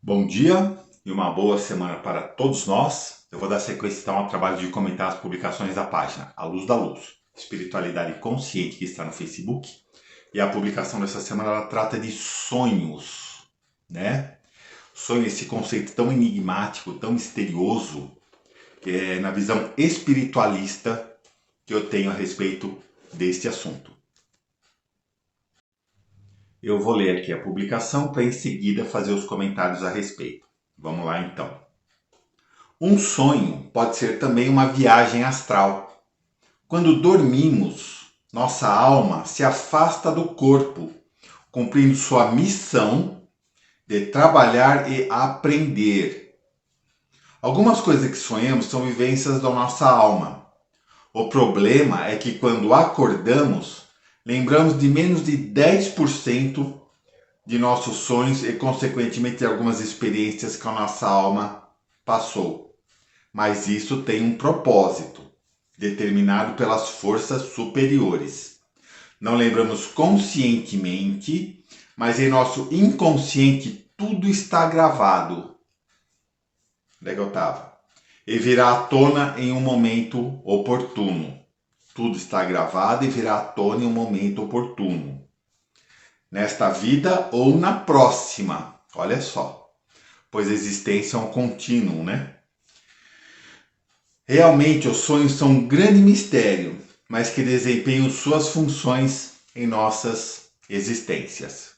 Bom dia e uma boa semana para todos nós. Eu vou dar sequência então ao trabalho de comentar as publicações da página A Luz da Luz, Espiritualidade Consciente, que está no Facebook. E a publicação dessa semana ela trata de sonhos, né? Sonho, esse conceito tão enigmático, tão misterioso, que é na visão espiritualista que eu tenho a respeito deste assunto. Eu vou ler aqui a publicação para em seguida fazer os comentários a respeito. Vamos lá então. Um sonho pode ser também uma viagem astral. Quando dormimos, nossa alma se afasta do corpo, cumprindo sua missão de trabalhar e aprender. Algumas coisas que sonhamos são vivências da nossa alma. O problema é que quando acordamos, lembramos de menos de 10% de nossos sonhos e, consequentemente, de algumas experiências que a nossa alma passou. Mas isso tem um propósito, determinado pelas forças superiores. Não lembramos conscientemente, mas em nosso inconsciente tudo está gravado. Onde é que eu estava? E virá à tona em um momento oportuno. Tudo está gravado e virá à tona em um momento oportuno. Nesta vida ou na próxima. Olha só. Pois a existência é um contínuo, né? Realmente, os sonhos são um grande mistério, mas que desempenham suas funções em nossas existências.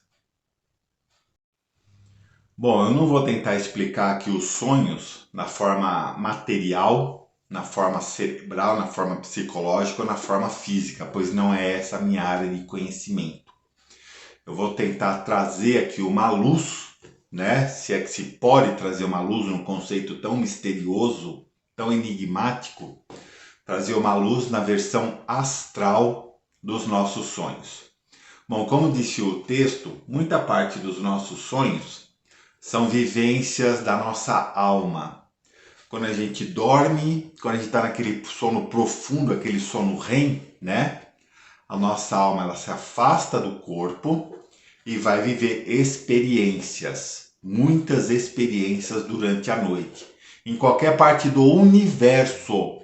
Bom, eu não vou tentar explicar aqui os sonhos na forma material, na forma cerebral, na forma psicológica ou na forma física, pois não é essa a minha área de conhecimento. Eu vou tentar trazer aqui uma luz, né? Se é que se pode trazer uma luz num conceito tão misterioso, tão enigmático, trazer uma luz na versão astral dos nossos sonhos. Bom, como disse o texto, muita parte dos nossos sonhos são vivências da nossa alma. Quando a gente dorme, quando a gente está naquele sono profundo, aquele sono REM, né? A nossa alma ela se afasta do corpo e vai viver experiências, muitas experiências durante a noite, em qualquer parte do universo.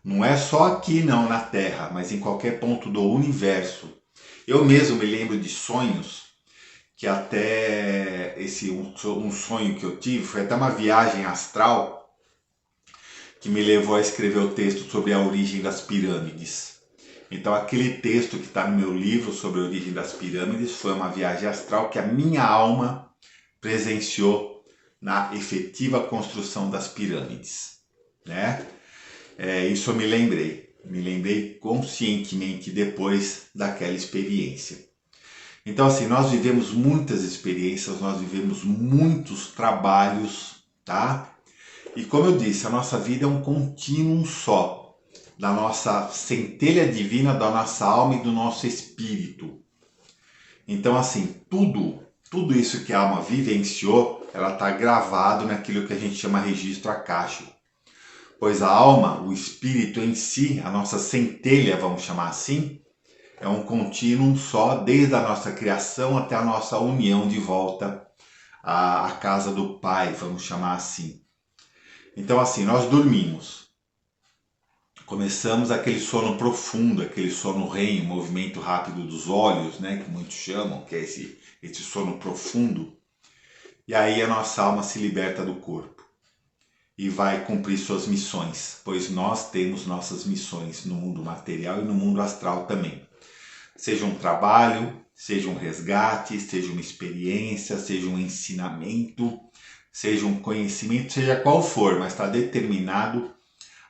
Não é só aqui não na Terra, mas em qualquer ponto do universo. Eu mesmo me lembro de sonhos que até um sonho que eu tive foi até uma viagem astral que me levou a escrever o texto sobre a origem das pirâmides. Então aquele texto que está no meu livro sobre a origem das pirâmides foi uma viagem astral que a minha alma presenciou na efetiva construção das pirâmides, né? Isso eu me lembrei conscientemente depois daquela experiência. Então, assim, nós vivemos muitas experiências, nós vivemos muitos trabalhos, tá? E como eu disse, a nossa vida é um contínuo só, da nossa centelha divina, da nossa alma e do nosso espírito. Então, assim, tudo isso que a alma vivenciou, ela está gravado naquilo que a gente chama registro akáshico. Pois a alma, o espírito em si, a nossa centelha, vamos chamar assim, é um contínuo só, desde a nossa criação até a nossa união de volta à casa do Pai, vamos chamar assim. Então, assim, nós dormimos. Começamos aquele sono profundo, aquele sono REM, o movimento rápido dos olhos, né, que muitos chamam, que é esse sono profundo. E aí a nossa alma se liberta do corpo e vai cumprir suas missões, pois nós temos nossas missões no mundo material e no mundo astral também. Seja um trabalho, seja um resgate, seja uma experiência, seja um ensinamento, seja um conhecimento, seja qual for, mas está determinado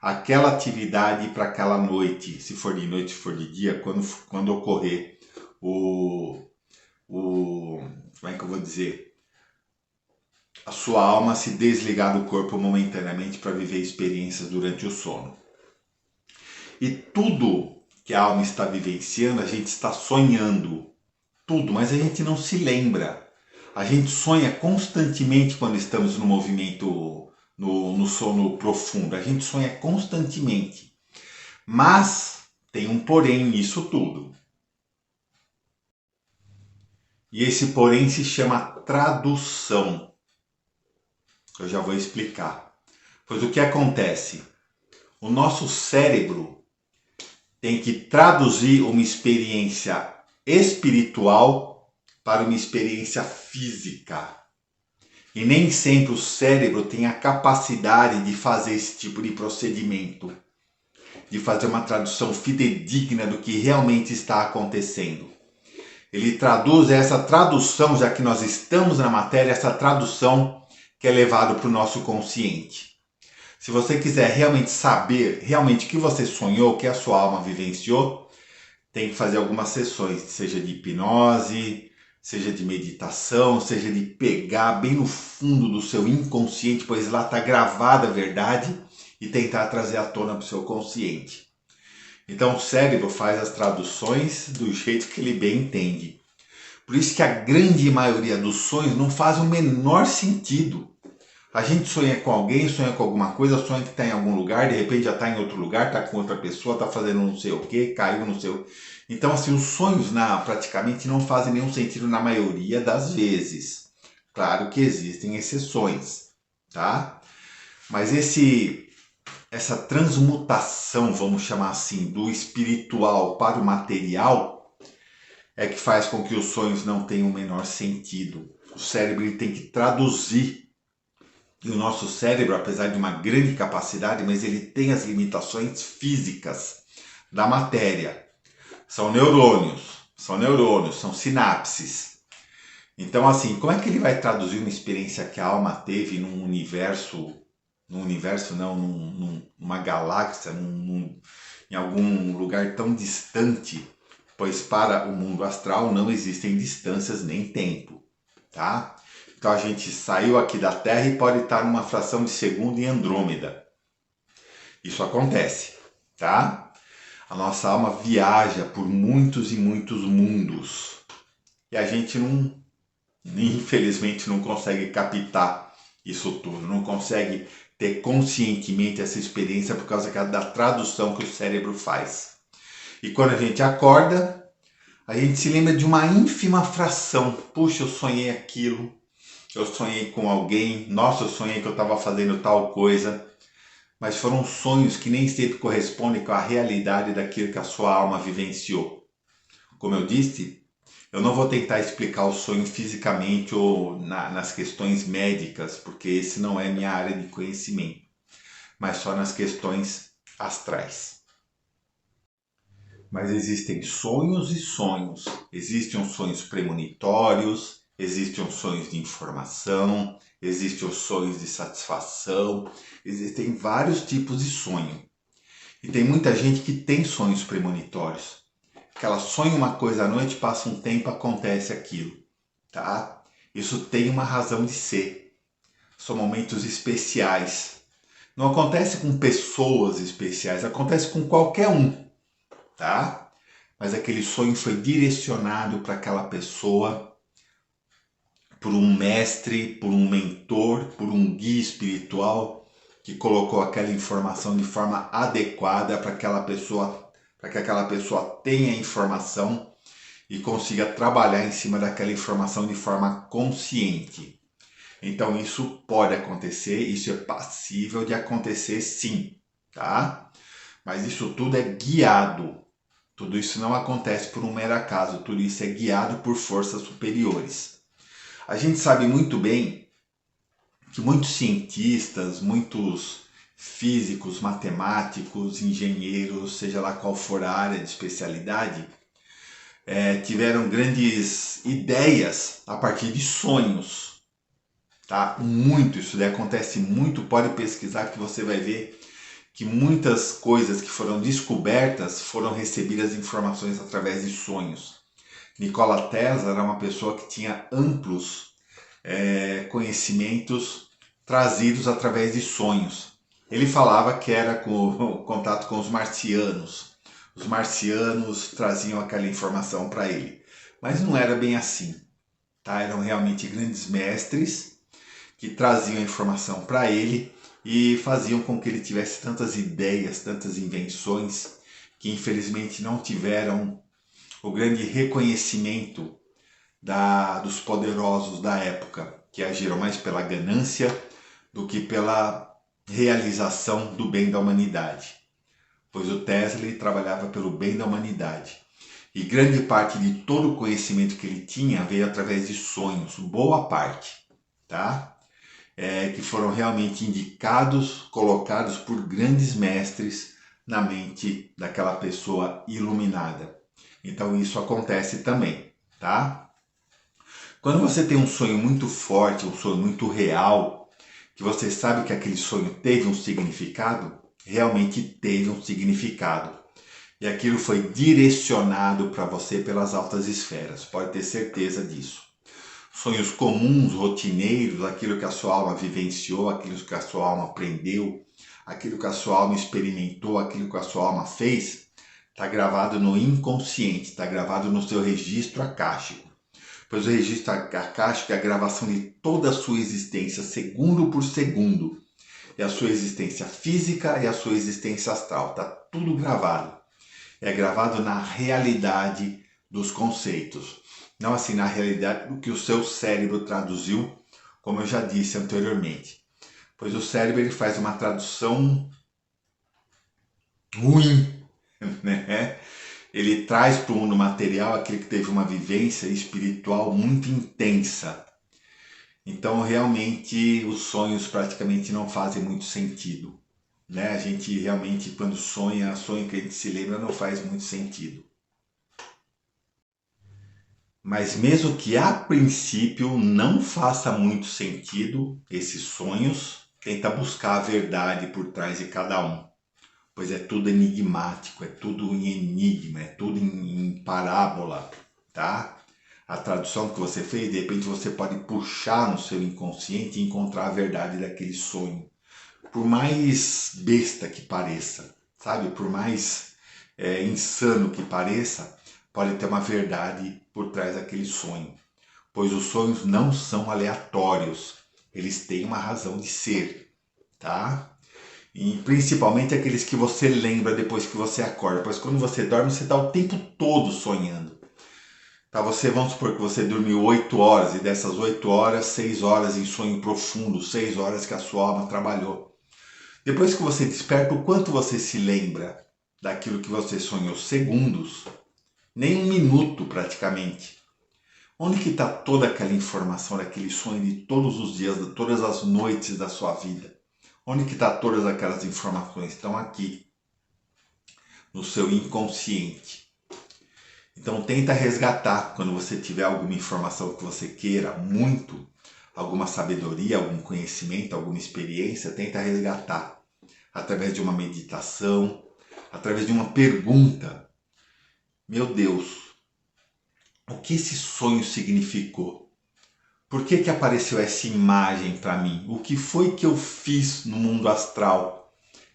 aquela atividade para aquela noite, se for de noite, se for de dia, quando ocorrer como é que eu vou dizer? A sua alma se desligar do corpo momentaneamente para viver experiências durante o sono. E tudo que a alma está vivenciando, a gente está sonhando. Tudo, mas a gente não se lembra. A gente sonha constantemente quando estamos no movimento, no sono profundo. A gente sonha constantemente. Mas tem um porém nisso tudo. E esse porém se chama tradução. Eu já vou explicar. Pois o que acontece? O nosso cérebro tem que traduzir uma experiência espiritual para uma experiência física. E nem sempre o cérebro tem a capacidade de fazer esse tipo de procedimento, de fazer uma tradução fidedigna do que realmente está acontecendo. Ele traduz essa tradução, já que nós estamos na matéria, essa tradução que é levada para o nosso consciente. Se você quiser realmente saber realmente o que você sonhou, o que a sua alma vivenciou, tem que fazer algumas sessões, seja de hipnose, seja de meditação, seja de pegar bem no fundo do seu inconsciente, pois lá está gravada a verdade, e tentar trazer à tona para o seu consciente. Então o cérebro faz as traduções do jeito que ele bem entende. Por isso que a grande maioria dos sonhos não faz o menor sentido. A gente sonha com alguém, sonha com alguma coisa, sonha que está em algum lugar, de repente já está em outro lugar, está com outra pessoa, está fazendo não sei o que, caiu no seu... Então, assim, os sonhos praticamente não fazem nenhum sentido na maioria das vezes. Claro que existem exceções, tá? Mas essa transmutação, vamos chamar assim, do espiritual para o material, é que faz com que os sonhos não tenham o menor sentido. O cérebro ele tem que traduzir. E o nosso cérebro, apesar de uma grande capacidade, mas ele tem as limitações físicas da matéria. São neurônios, são sinapses. Então, assim, como é que ele vai traduzir uma experiência que a alma teve numa galáxia, em algum lugar tão distante? Pois para o mundo astral não existem distâncias nem tempo, tá? Então a gente saiu aqui da Terra e pode estar numa fração de segundo em Andrômeda. Isso acontece, tá? A nossa alma viaja por muitos e muitos mundos. E a gente infelizmente não consegue captar isso tudo, não consegue ter conscientemente essa experiência por causa da tradução que o cérebro faz. E quando a gente acorda, a gente se lembra de uma ínfima fração. Puxa, eu sonhei aquilo. Eu sonhei com alguém, nossa, eu sonhei que eu estava fazendo tal coisa, mas foram sonhos que nem sempre correspondem com a realidade daquilo que a sua alma vivenciou. Como eu disse, eu não vou tentar explicar o sonho fisicamente ou nas questões médicas, porque esse não é minha área de conhecimento, mas só nas questões astrais. Mas existem sonhos e sonhos. Existem os sonhos premonitórios, existem os sonhos de informação, existem os sonhos de satisfação, existem vários tipos de sonho. E tem muita gente que tem sonhos premonitórios. Que ela sonha uma coisa à noite, passa um tempo, acontece aquilo, tá? Isso tem uma razão de ser. São momentos especiais. Não acontece com pessoas especiais, acontece com qualquer um, tá? Mas aquele sonho foi direcionado para aquela pessoa por um mestre, por um mentor, por um guia espiritual que colocou aquela informação de forma adequada para que aquela pessoa tenha informação e consiga trabalhar em cima daquela informação de forma consciente. Então isso pode acontecer, isso é passível de acontecer sim, tá? Mas isso tudo é guiado. Tudo isso não acontece por um mero acaso, tudo isso é guiado por forças superiores. A gente sabe muito bem que muitos cientistas, muitos físicos, matemáticos, engenheiros, seja lá qual for a área de especialidade, tiveram grandes ideias a partir de sonhos. Tá? Muito, isso daí acontece muito, pode pesquisar que você vai ver que muitas coisas que foram descobertas foram recebidas informações através de sonhos. Nikola Tesla era uma pessoa que tinha amplos conhecimentos trazidos através de sonhos. Ele falava que era com contato com os marcianos. Os marcianos traziam aquela informação para ele. Mas não era bem assim. Tá? Eram realmente grandes mestres que traziam a informação para ele e faziam com que ele tivesse tantas ideias, tantas invenções, que infelizmente não tiveram o grande reconhecimento dos poderosos da época, que agiram mais pela ganância do que pela realização do bem da humanidade. Pois o Tesla trabalhava pelo bem da humanidade. E grande parte de todo o conhecimento que ele tinha veio através de sonhos, boa parte, tá? Que foram realmente indicados, colocados por grandes mestres na mente daquela pessoa iluminada. Então isso acontece também, tá? Quando você tem um sonho muito forte, um sonho muito real, que você sabe que aquele sonho teve um significado, realmente teve um significado. E aquilo foi direcionado para você pelas altas esferas, pode ter certeza disso. Sonhos comuns, rotineiros, aquilo que a sua alma vivenciou, aquilo que a sua alma aprendeu, aquilo que a sua alma experimentou, aquilo que a sua alma fez, está gravado no inconsciente, está gravado no seu registro akáshico. Pois o registro akáshico é a gravação de toda a sua existência, segundo por segundo. É a sua existência física e a sua existência astral, está tudo gravado. É gravado na realidade dos conceitos. Não assim na realidade do que o seu cérebro traduziu, como eu já disse anteriormente. Pois o cérebro ele faz uma tradução ruim, né? Ele traz para o mundo material aquele que teve uma vivência espiritual muito intensa. Então, realmente, os sonhos praticamente não fazem muito sentido, né? A gente realmente, quando sonha, sonho que a gente se lembra não faz muito sentido. Mas mesmo que a princípio não faça muito sentido esses sonhos, tenta buscar a verdade por trás de cada um. Pois é tudo enigmático, é tudo em enigma, é tudo em parábola, tá? A tradução que você fez, de repente você pode puxar no seu inconsciente e encontrar a verdade daquele sonho. Por mais besta que pareça, sabe? Por mais insano que pareça, pode ter uma verdade por trás daquele sonho. Pois os sonhos não são aleatórios, eles têm uma razão de ser, tá? E principalmente aqueles que você lembra depois que você acorda. Pois quando você dorme, você está o tempo todo sonhando. Tá, vamos supor que você dormiu 8 horas e dessas 8 horas, 6 horas em sonho profundo, 6 horas que a sua alma trabalhou. Depois que você desperta, o quanto você se lembra daquilo que você sonhou? Segundos, nem um minuto praticamente. Onde que está toda aquela informação daquele sonho de todos os dias, de todas as noites da sua vida? Onde que está todas aquelas informações? Estão aqui, no seu inconsciente. Então tenta resgatar quando você tiver alguma informação que você queira muito, alguma sabedoria, algum conhecimento, alguma experiência, tenta resgatar através de uma meditação, através de uma pergunta. Meu Deus, o que esse sonho significou? Por que apareceu essa imagem para mim? O que foi que eu fiz no mundo astral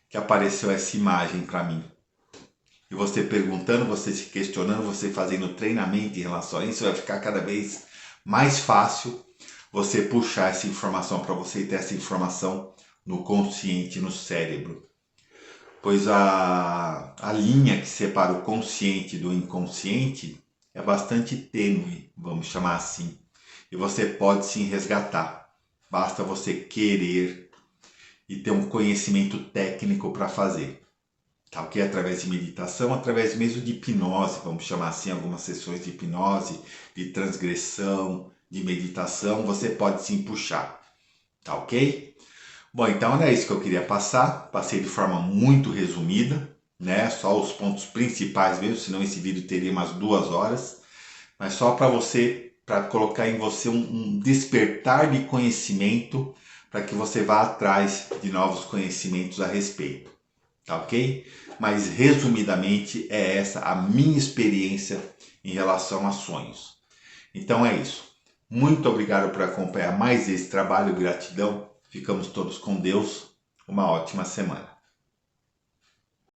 que apareceu essa imagem para mim? E você perguntando, você se questionando, você fazendo treinamento em relação a isso, vai ficar cada vez mais fácil você puxar essa informação para você e ter essa informação no consciente, no cérebro. Pois a linha que separa o consciente do inconsciente é bastante tênue, vamos chamar assim. E você pode sim resgatar. Basta você querer e ter um conhecimento técnico para fazer. Tá ok? Através de meditação, através mesmo de hipnose, vamos chamar assim, algumas sessões de hipnose, de transgressão, de meditação, você pode sim puxar. Tá ok? Bom, então era isso que eu queria passar. Passei de forma muito resumida, né? Só os pontos principais mesmo, senão esse vídeo teria umas 2 horas. Mas só para você, para colocar em você um despertar de conhecimento, para que você vá atrás de novos conhecimentos a respeito. Tá ok? Mas resumidamente é essa a minha experiência em relação a sonhos. Então é isso. Muito obrigado por acompanhar mais esse trabalho. Gratidão. Ficamos todos com Deus. Uma ótima semana.